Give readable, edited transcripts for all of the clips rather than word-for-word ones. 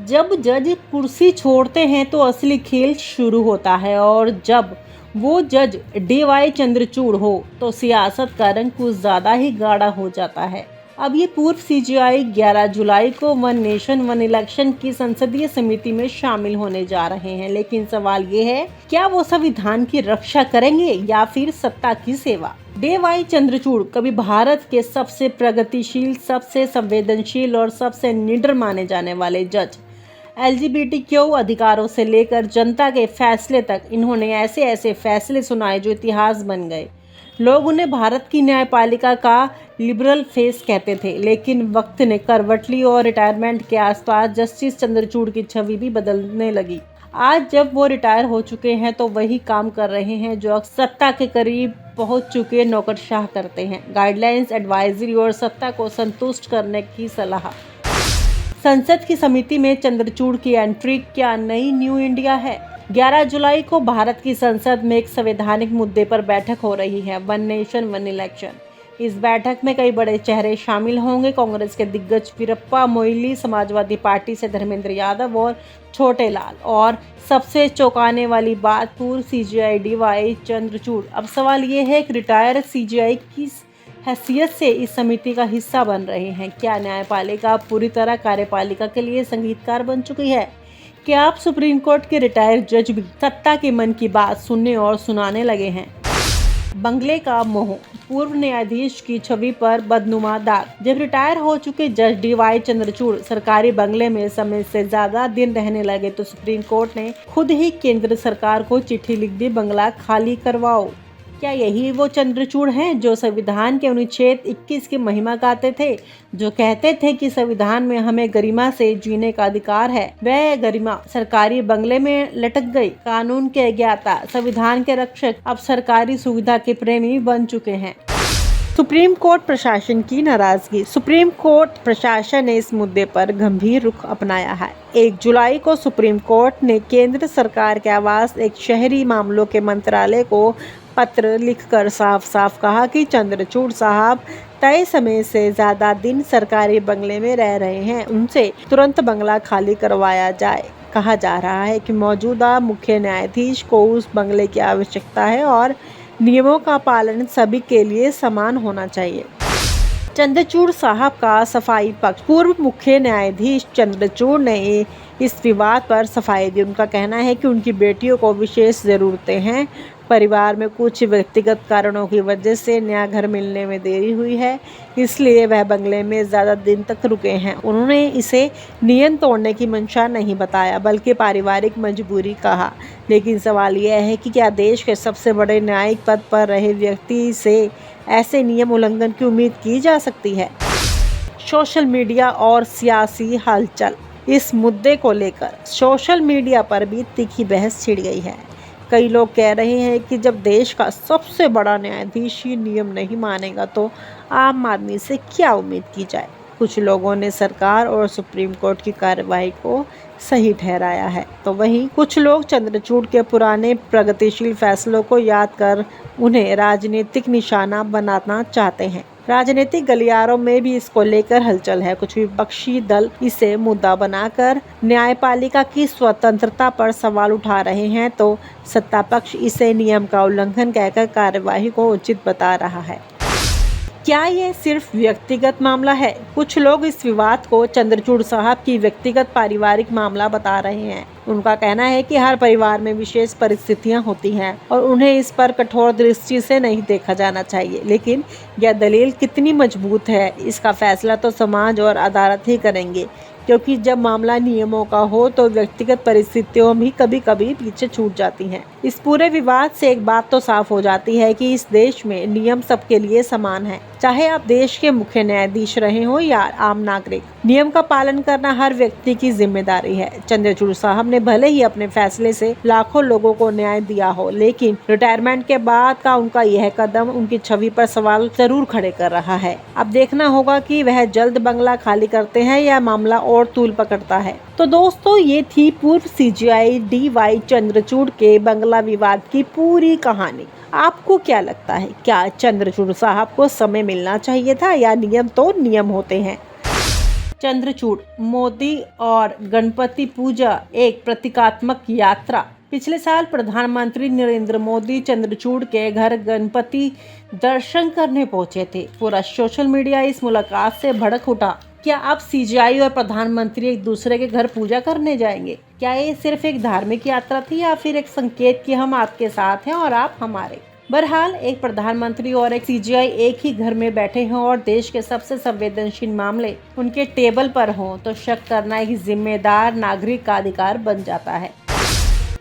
जब जज कुर्सी छोड़ते हैं तो असली खेल शुरू होता है और जब वो जज DY चंद्रचूड़ हो तो सियासत का रंग कुछ ज़्यादा ही गाढ़ा हो जाता है। अब ये पूर्व CJI 11 जुलाई को वन नेशन वन इलेक्शन की संसदीय समिति में शामिल होने जा रहे हैं, लेकिन सवाल ये है, क्या वो संविधान की रक्षा करेंगे या फिर सत्ता की सेवा? DY चंद्रचूड़ कभी भारत के सबसे प्रगतिशील, सबसे संवेदनशील और सबसे निडर माने जाने वाले जज। LGBTQ अधिकारों से लेकर जनता के फैसले तक इन्होंने ऐसे ऐसे फैसले सुनाए जो इतिहास बन गए। लोग उन्हें भारत की न्यायपालिका का लिबरल फेस कहते थे, लेकिन वक्त ने करवट ली और रिटायरमेंट के आसपास जस्टिस चंद्रचूड़ की छवि भी बदलने लगी। आज जब वो रिटायर हो चुके हैं तो वही काम कर रहे हैं जो सत्ता के करीब पहुंच चुके नौकरशाह करते हैं, गाइडलाइंस, एडवाइजरी और सत्ता को संतुष्ट करने की सलाह। संसद की समिति में चंद्रचूड़ की एंट्री क्या नई न्यू इंडिया है? 11 जुलाई को भारत की संसद में एक संवैधानिक मुद्दे पर बैठक हो रही है, वन नेशन वन इलेक्शन। इस बैठक में कई बड़े चेहरे शामिल होंगे। कांग्रेस के दिग्गज वीरप्पा मोइली, समाजवादी पार्टी से धर्मेंद्र यादव और छोटे लाल, और सबसे चौंकाने वाली बात, पूर्व CJI DY चंद्रचूड़ अब सवाल ये है कि रिटायर CJI की हैसियत से इस समिति का हिस्सा बन रहे हैं। क्या न्यायपालिका पूरी तरह कार्यपालिका के लिए संगीतकार बन चुकी है? क्या आप सुप्रीम कोर्ट के रिटायर्ड जज भी सत्ता के मन की बात सुनने और सुनाने लगे हैं? बंगले का मोह, पूर्व न्यायाधीश की छवि पर बदनुमा दाग। जब रिटायर हो चुके जज DY चंद्रचूड़ सरकारी बंगले में समय से ज्यादा दिन रहने लगे तो सुप्रीम कोर्ट ने खुद ही केंद्र सरकार को चिट्ठी लिख दी, बंगला खाली करवाओ। क्या यही वो चंद्रचूड़ हैं जो संविधान के अनुच्छेद 21 की महिमा गाते थे, जो कहते थे कि संविधान में हमें गरिमा से जीने का अधिकार है? वह गरिमा सरकारी बंगले में लटक गई। कानून के अज्ञाता, संविधान के रक्षक अब सरकारी सुविधा के प्रेमी बन चुके हैं। सुप्रीम कोर्ट प्रशासन की नाराजगी। सुप्रीम कोर्ट प्रशासन ने इस मुद्दे पर गंभीर रुख अपनाया है। 1 जुलाई को सुप्रीम कोर्ट ने केंद्र सरकार के आवास एक शहरी मामलों के मंत्रालय को पत्र लिखकर साफ साफ कहा कि चंद्रचूड़ साहब तय समय से ज़्यादा दिन सरकारी बंगले में रह रहे हैं, उनसे तुरंत बंगला खाली करवाया जाए। कहा जा रहा है कि मौजूदा मुख्य न्यायाधीश को उस बंगले की आवश्यकता है और नियमों का पालन सभी के लिए समान होना चाहिए। चंद्रचूड़ साहब का सफाई पक्ष। पूर्व मुख्य न्यायाधीश चंद्रचूड़ ने इस विवाद पर सफाई दी। उनका कहना है कि उनकी बेटियों को विशेष ज़रूरतें हैं, परिवार में कुछ व्यक्तिगत कारणों की वजह से नया घर मिलने में देरी हुई है, इसलिए वह बंगले में ज़्यादा दिन तक रुके हैं। उन्होंने इसे नियम तोड़ने की मंशा नहीं बताया, बल्कि पारिवारिक मजबूरी कहा। लेकिन सवाल यह है कि क्या देश के सबसे बड़े न्यायिक पद पर रहे व्यक्ति से ऐसे नियम उल्लंघन की उम्मीद की जा सकती है? सोशल मीडिया और सियासी हलचल। इस मुद्दे को लेकर सोशल मीडिया पर भी तीखी बहस छिड़ गई है। कई लोग कह रहे हैं कि जब देश का सबसे बड़ा न्यायाधीश ही नियम नहीं मानेगा तो आम आदमी से क्या उम्मीद की जाए। कुछ लोगों ने सरकार और सुप्रीम कोर्ट की कार्रवाई को सही ठहराया है, तो वहीं कुछ लोग चंद्रचूड़ के पुराने प्रगतिशील फैसलों को याद कर उन्हें राजनीतिक निशाना बनाना चाहते हैं। राजनीतिक गलियारों में भी इसको लेकर हलचल है। कुछ विपक्षी दल इसे मुद्दा बनाकर न्यायपालिका की स्वतंत्रता पर सवाल उठा रहे हैं, तो सत्ता पक्ष इसे नियम का उल्लंघन कहकर कार्यवाही को उचित बता रहा है। क्या ये सिर्फ व्यक्तिगत मामला है? कुछ लोग इस विवाद को चंद्रचूड़ साहब की व्यक्तिगत पारिवारिक मामला बता रहे हैं। उनका कहना है कि हर परिवार में विशेष परिस्थितियां होती हैं और उन्हें इस पर कठोर दृष्टि से नहीं देखा जाना चाहिए। लेकिन यह दलील कितनी मजबूत है, इसका फैसला तो समाज और अदालत ही करेंगे, क्योंकि जब मामला नियमों का हो तो व्यक्तिगत परिस्थितियों भी कभी कभी पीछे छूट जाती हैं। इस पूरे विवाद से एक बात तो साफ हो जाती है कि इस देश में नियम सबके लिए समान है, चाहे आप देश के मुख्य न्यायाधीश रहे हो या आम नागरिक। नियम का पालन करना हर व्यक्ति की जिम्मेदारी है। चंद्रचूड़ साहब ने भले ही अपने फैसले से लाखों लोगों को न्याय दिया हो, लेकिन रिटायरमेंट के बाद का उनका यह कदम उनकी छवि पर सवाल जरूर खड़े कर रहा है। अब देखना होगा कि वह जल्द बंगला खाली करते हैं या मामला और तूल पकड़ता है। तो दोस्तों, ये थी पूर्व CJI DY चंद्रचूड़ के बंगला विवाद की पूरी कहानी। आपको क्या लगता है, क्या चंद्रचूड़ साहब को समय मिलना चाहिए था या नियम तो नियम होते हैं? चंद्रचूड़, मोदी और गणपति पूजा एक प्रतीकात्मक यात्रा। पिछले साल प्रधानमंत्री नरेंद्र मोदी चंद्रचूड़ के घर गणपति दर्शन करने पहुंचे थे। पूरा सोशल मीडिया इस मुलाकात से भड़क उठा। क्या अब सीजीआई और प्रधानमंत्री एक दूसरे के घर पूजा करने जाएंगे? क्या ये सिर्फ एक धार्मिक यात्रा थी या फिर एक संकेत कि हम आपके साथ हैं और आप हमारे? बहरहाल एक प्रधानमंत्री और एक सीजीआई एक ही घर में बैठे हों और देश के सबसे संवेदनशील मामले उनके टेबल पर हों तो शक करना एक जिम्मेदार नागरिक का अधिकार बन जाता है।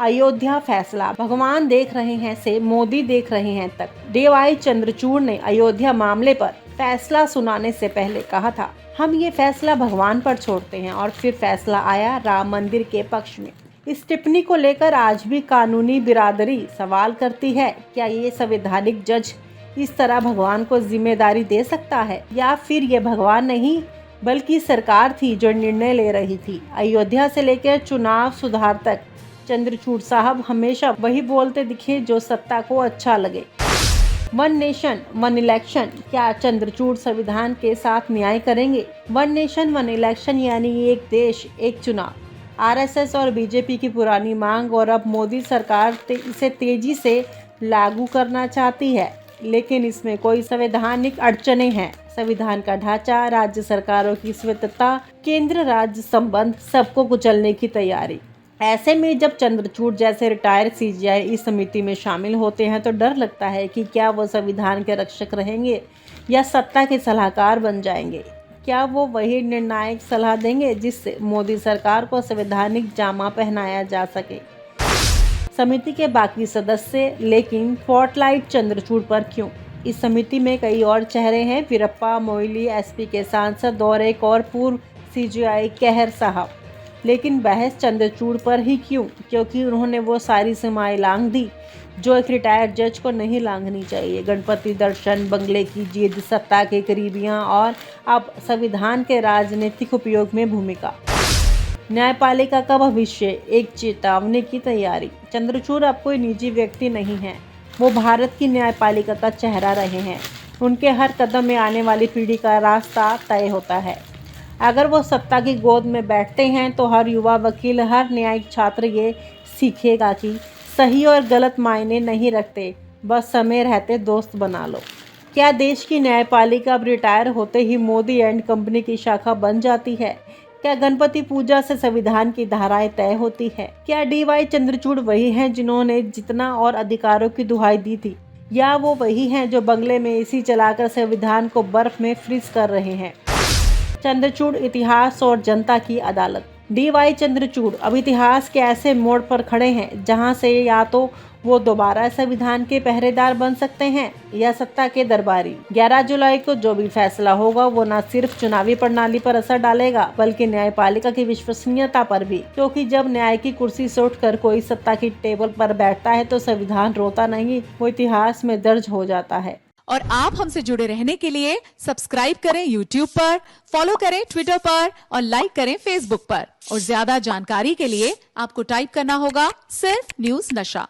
अयोध्या फैसला, भगवान देख रहे हैं से मोदी देख रहे हैं तक। डीवाई चंद्रचूड़ ने अयोध्या मामले पर फैसला सुनाने से पहले कहा था, हम ये फैसला भगवान पर छोड़ते हैं, और फिर फैसला आया राम मंदिर के पक्ष में। इस टिप्पणी को लेकर आज भी कानूनी बिरादरी सवाल करती है, क्या ये संवैधानिक जज इस तरह भगवान को जिम्मेदारी दे सकता है, या फिर ये भगवान नहीं बल्कि सरकार थी जो निर्णय ले रही थी। अयोध्या से लेकर चुनाव सुधार तक चंद्रचूड़ साहब हमेशा वही बोलते दिखे जो सत्ता को अच्छा लगे। वन नेशन वन इलेक्शन, क्या चंद्रचूड़ संविधान के साथ न्याय करेंगे? वन नेशन वन इलेक्शन यानी एक देश एक चुनाव, आरएसएस और बीजेपी की पुरानी मांग, और अब मोदी सरकार इसे तेजी से लागू करना चाहती है, लेकिन इसमें कोई संवैधानिक अड़चनें हैं। संविधान का ढांचा, राज्य सरकारों की स्वायत्तता, केंद्र राज्य संबंध, सबको कुचलने की तैयारी। ऐसे में जब चंद्रचूड़ जैसे रिटायर्ड सीजीआई इस समिति में शामिल होते हैं तो डर लगता है कि क्या वो संविधान के रक्षक रहेंगे या सत्ता के सलाहकार बन जाएंगे। क्या वो वही निर्णायक सलाह देंगे जिससे मोदी सरकार को संवैधानिक जामा पहनाया जा सके? समिति के बाकी सदस्य, लेकिन स्पॉटलाइट चंद्रचूड़ पर क्यों? इस समिति में कई और चेहरे हैं, वीरप्पा मोइली, एसपी के सांसद और एक और पूर्व सीजीआई कहर साहब, लेकिन बहस चंद्रचूड़ पर ही क्यों? क्योंकि उन्होंने वो सारी सीमाएं लांघ दी जो एक रिटायर्ड जज को नहीं लांघनी चाहिए। गणपति दर्शन, बंगले की जिद, सत्ता के करीबियां और अब संविधान के राजनीतिक उपयोग में भूमिका। न्यायपालिका का भविष्य, एक चेतावनी की तैयारी। चंद्रचूड़ अब कोई निजी व्यक्ति नहीं है, वो भारत की न्यायपालिका का चेहरा रहे हैं। उनके हर कदम में आने वाली पीढ़ी का रास्ता तय होता है। अगर वो सत्ता की गोद में बैठते हैं तो हर युवा वकील, हर न्यायिक छात्र ये सीखेगा कि सही और गलत मायने नहीं रखते, बस समय रहते दोस्त बना लो। क्या देश की न्यायपालिका अब रिटायर होते ही मोदी एंड कंपनी की शाखा बन जाती है? क्या गणपति पूजा से संविधान की धाराएं तय होती है? क्या डीवाई चंद्रचूड़ वही हैं जिन्होंने जितना और अधिकारों की दुहाई दी थी, या वो वही हैं जो बंगले में एसी चलाकर संविधान को बर्फ में फ्रीज कर रहे हैं? चंद्रचूड़, इतिहास और जनता की अदालत। डीवाई चंद्रचूड़ अब इतिहास के ऐसे मोड़ पर खड़े हैं जहां से या तो वो दोबारा संविधान के पहरेदार बन सकते हैं या सत्ता के दरबारी। 11 जुलाई को जो भी फैसला होगा वो न सिर्फ चुनावी प्रणाली पर असर डालेगा बल्कि न्यायपालिका की विश्वसनीयता पर भी, क्योंकि जब न्याय की कुर्सी से उठकर कोई सत्ता की टेबल पर बैठता है तो संविधान रोता नहीं, वो इतिहास में दर्ज हो जाता है। और आप हमसे जुड़े रहने के लिए सब्सक्राइब करें YouTube पर, फॉलो करें Twitter पर और लाइक करें Facebook पर। और ज्यादा जानकारी के लिए आपको टाइप करना होगा सिर्फ न्यूज़ नशा।